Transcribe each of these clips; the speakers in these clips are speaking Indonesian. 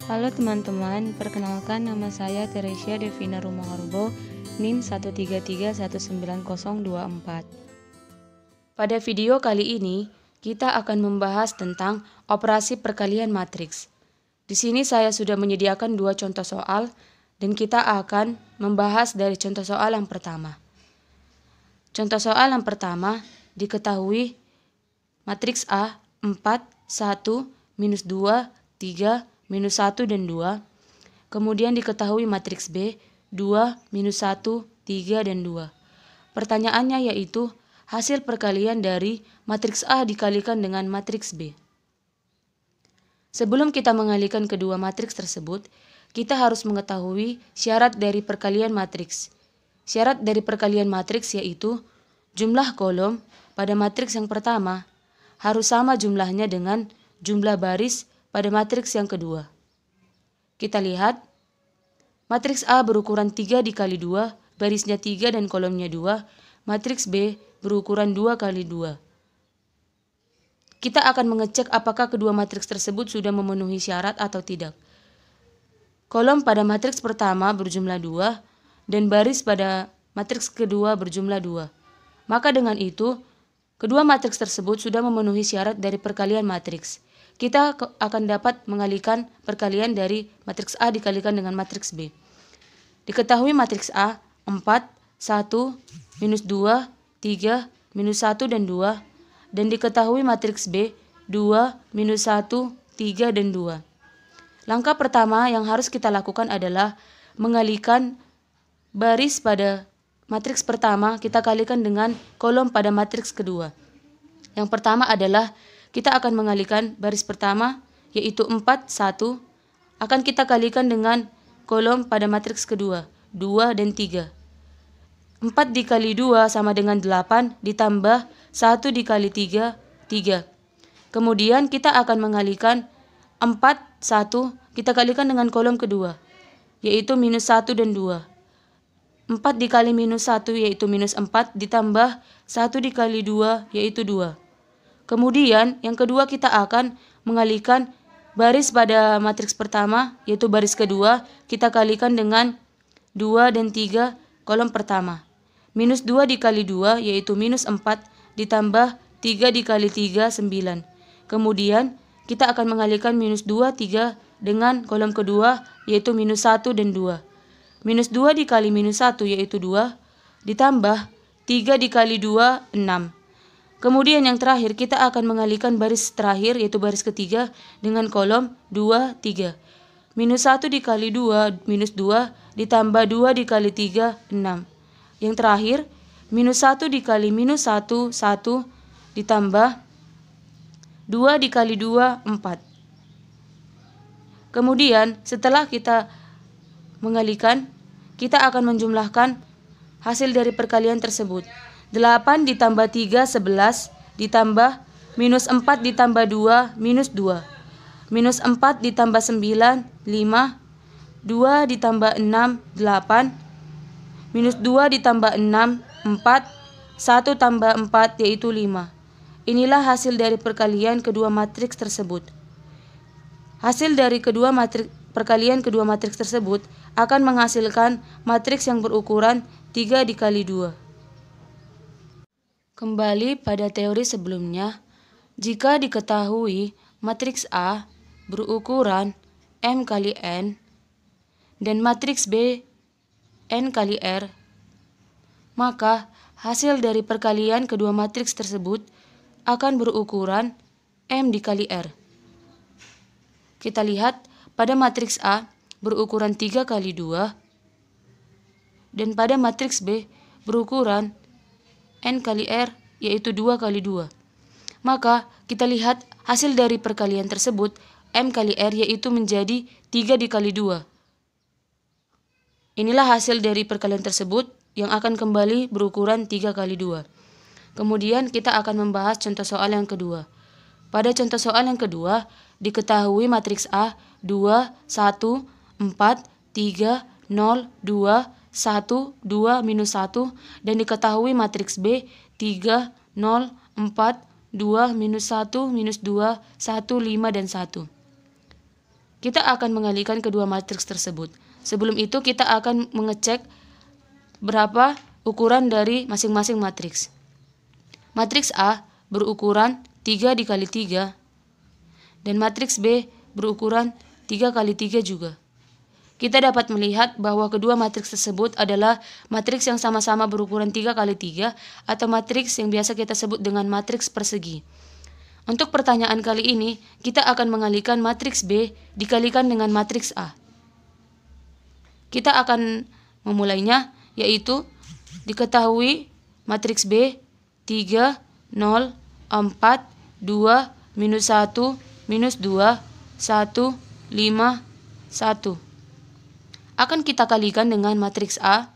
Halo teman-teman, perkenalkan nama saya Teresia Devina Rumaharbo, NIM 133190024. Pada video kali ini, kita akan membahas tentang operasi perkalian matriks. Di sini saya sudah menyediakan 2 contoh soal dan kita akan membahas dari contoh soal yang pertama. Contoh soal yang pertama, diketahui matriks A 4, 1, minus 2, 3, minus 1, dan 2. Kemudian diketahui matriks B 2, minus 1, 3, dan 2. Pertanyaannya yaitu hasil perkalian dari matriks A dikalikan dengan matriks B. Sebelum kita mengalihkan kedua matriks tersebut, kita harus mengetahui syarat dari perkalian matriks. Syarat dari perkalian matriks yaitu jumlah kolom pada matriks yang pertama harus sama jumlahnya dengan jumlah baris pada matriks yang kedua. Kita lihat, matriks A berukuran 3 dikali 2, barisnya 3 dan kolomnya 2. Matriks B berukuran 2 kali 2. Kita akan mengecek apakah kedua matriks tersebut sudah memenuhi syarat atau tidak. Kolom pada matriks pertama berjumlah 2 dan baris pada matriks kedua berjumlah 2. Maka dengan itu, kedua matriks tersebut sudah memenuhi syarat dari perkalian matriks. Kita akan dapat mengalihkan perkalian dari matriks A dikalikan dengan matriks B. Diketahui matriks A 4, 1, minus 2, 3, minus 1, dan 2. Dan diketahui matriks B 2, minus 1, 3, dan 2. Langkah pertama yang harus kita lakukan adalah mengalihkan baris pada matriks pertama kita kalikan dengan kolom pada matriks kedua. Yang pertama adalah kita akan mengalihkan baris pertama yaitu 4, 1 akan kita kalikan dengan kolom pada matriks kedua 2 dan 3. 4 dikali 2 sama dengan 8 ditambah 1 dikali 3, 3. Kemudian kita akan mengalihkan 4, 1 kita kalikan dengan kolom kedua yaitu minus 1 dan 2. 4 dikali minus 1 yaitu minus 4 ditambah 1 dikali 2 yaitu 2. Kemudian yang kedua kita akan mengalihkan baris pada matriks pertama yaitu baris kedua kita kalikan dengan 2 dan 3 kolom pertama. Minus 2 dikali 2 yaitu minus 4 ditambah 3 dikali 3 9. Kemudian kita akan mengalihkan minus 2, 3 dengan kolom kedua yaitu minus 1 dan 2. Minus 2 dikali minus 1 yaitu 2 ditambah 3 dikali 2 6. Kemudian yang terakhir kita akan mengalihkan baris terakhir yaitu baris ketiga dengan kolom 2, 3. Minus 1 dikali 2 minus 2 ditambah 2 dikali 3 6. Yang terakhir minus 1 dikali minus 1 1 ditambah 2 dikali 2 4. Kemudian setelah kita mengalihkan, kita akan menjumlahkan hasil dari perkalian tersebut. 8 ditambah 3 11 ditambah minus 4 ditambah 2 minus 2. Minus 4 ditambah 9 5. 2 ditambah 6 8. Minus 2 ditambah 6 4. 1 tambah 4 yaitu 5. Inilah hasil dari perkalian kedua matriks tersebut. Hasil dari perkalian kedua matriks tersebut akan menghasilkan matriks yang berukuran 3 dikali 2. Kembali pada teori sebelumnya, jika diketahui matriks A berukuran M kali N dan matriks B N kali R, maka hasil dari perkalian kedua matriks tersebut akan berukuran M dikali R. Kita lihat pada matriks A berukuran 3 kali 2 dan pada matriks B berukuran N kali R yaitu 2 kali 2. Maka kita lihat hasil dari perkalian tersebut M kali R yaitu menjadi 3 dikali 2. Inilah hasil dari perkalian tersebut yang akan kembali berukuran 3 kali 2. Kemudian kita akan membahas contoh soal yang kedua. Pada contoh soal yang kedua, diketahui matriks A 2, 1, 4, 3, 0, 2, 1, 2, minus 1 dan diketahui matriks B 3, 0, 4, 2, minus 1, minus 2, 1, 5, dan 1. kita akan mengalihkan kedua matriks tersebut. Sebelum itu kita akan mengecek berapa ukuran dari masing-masing matriks. Matriks A berukuran 3 dikali 3 dan matriks B berukuran 3 kali 3 juga. Kita dapat melihat bahwa kedua matriks tersebut adalah matriks yang sama-sama berukuran 3 kali 3 atau matriks yang biasa kita sebut dengan matriks persegi. Untuk pertanyaan kali ini, kita akan mengalihkan matriks B dikalikan dengan matriks A. Kita akan memulainya, yaitu diketahui matriks B 3, 0, 4, 2, minus 1, minus 2, 1, 5, 1. Akan kita kalikan dengan matriks A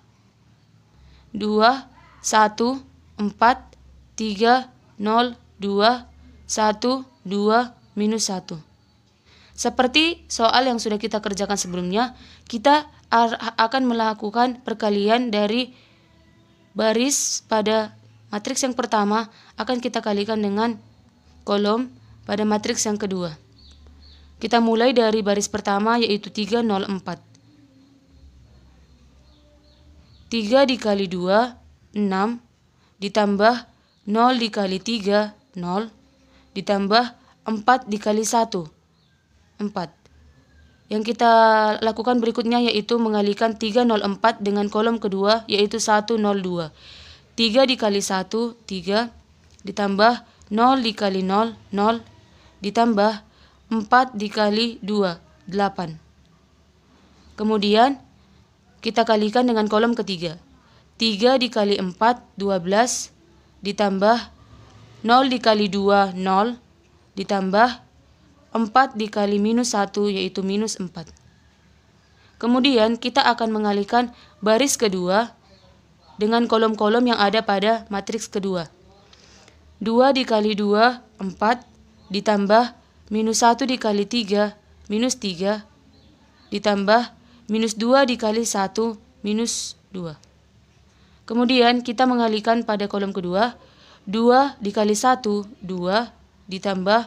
2, 1, 4, 3, 0, 2, 1, 2, minus 1. Seperti soal yang sudah kita kerjakan sebelumnya, kita akan melakukan perkalian dari baris pada matriks yang pertama akan kita kalikan dengan kolom pada matriks yang kedua. Kita mulai dari baris pertama yaitu 3, 0, 4. 3 dikali 2, 6, ditambah 0 dikali 3, 0, ditambah 4 dikali 1, 4. Yang kita lakukan berikutnya yaitu mengalihkan 304 dengan kolom kedua yaitu 102. 3 dikali 1, 3, ditambah 0 dikali 0, 0, ditambah 4 dikali 2, 8. Kemudian kita kalikan dengan kolom ketiga. 3 dikali 4, 12, ditambah 0 dikali 2, 0, ditambah 4 dikali minus 1 yaitu minus 4. Kemudian kita akan mengalihkan baris kedua dengan kolom-kolom yang ada pada matriks kedua. 2 dikali 2, 4, ditambah minus 1 dikali 3, minus 3, ditambah minus 2 dikali 1, minus 2. Kemudian kita mengalihkan pada kolom kedua. 2 dikali 1, 2, ditambah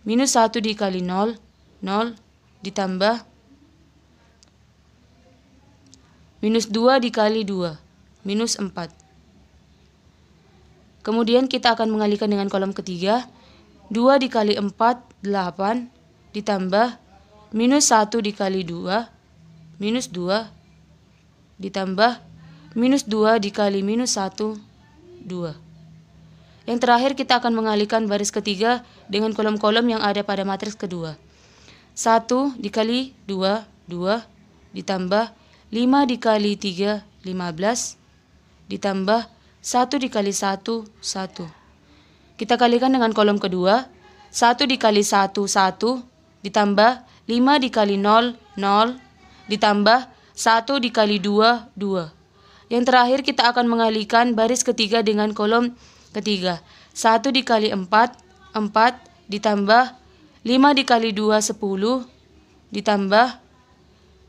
minus 1 dikali 0, 0, ditambah minus 2 dikali 2, minus 4. Kemudian kita akan mengalihkan dengan kolom ketiga. 2 dikali 4, 8, ditambah minus 1 dikali 2, minus 2, ditambah minus 2 dikali minus 1, 2. Yang terakhir kita akan mengalihkan baris ketiga dengan kolom-kolom yang ada pada matriks kedua. 1 dikali 2, 2, ditambah 5 dikali 3, 15, ditambah 1 dikali 1, 1. Kita kalikan dengan kolom kedua. 1 dikali 1, 1, ditambah 5 dikali 0, 0, ditambah 1 dikali 2, 2. Yang terakhir kita akan mengalihkan baris ketiga dengan kolom ketiga. 1 dikali 4, 4, ditambah 5 dikali 2, 10, ditambah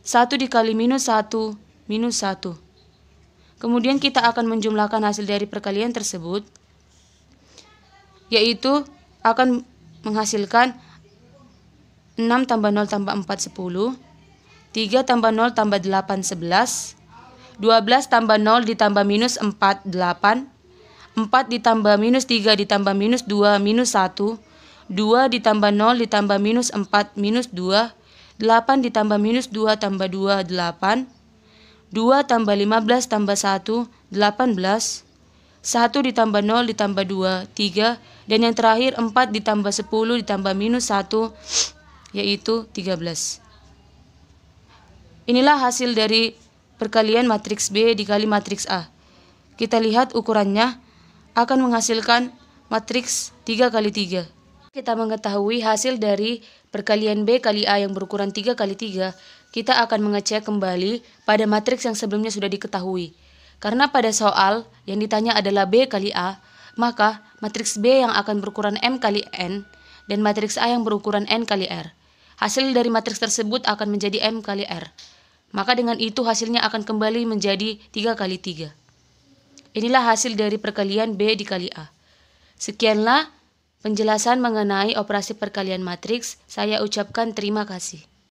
1 dikali minus 1, minus 1. Kemudian kita akan menjumlahkan hasil dari perkalian tersebut, yaitu akan menghasilkan 6 tambah 0 tambah 4, 10, 3 tambah 0 tambah 8, 11, 12 tambah 0 ditambah minus 4, 8, 4 ditambah minus 3 ditambah minus 2, minus 1, 2 ditambah 0 ditambah minus 4, minus 2, 8 ditambah minus 2 tambah 2, 8, 2 tambah 15 tambah 1, 18, 1 ditambah 0 ditambah 2, 3, dan yang terakhir 4 ditambah 10 ditambah minus 1, yaitu 13. Inilah hasil dari perkalian matriks B dikali matriks A. Kita lihat ukurannya akan menghasilkan matriks 3 kali 3. Kita mengetahui hasil dari perkalian B kali A yang berukuran 3 kali 3, kita akan mengecek kembali pada matriks yang sebelumnya sudah diketahui. Karena pada soal yang ditanya adalah B kali A, maka matriks B yang akan berukuran M kali N dan matriks A yang berukuran N kali R. Hasil dari matriks tersebut akan menjadi M kali R. Maka dengan itu hasilnya akan kembali menjadi 3 kali 3. Inilah hasil dari perkalian B dikali A. Sekianlah penjelasan mengenai operasi perkalian matriks. Saya ucapkan terima kasih.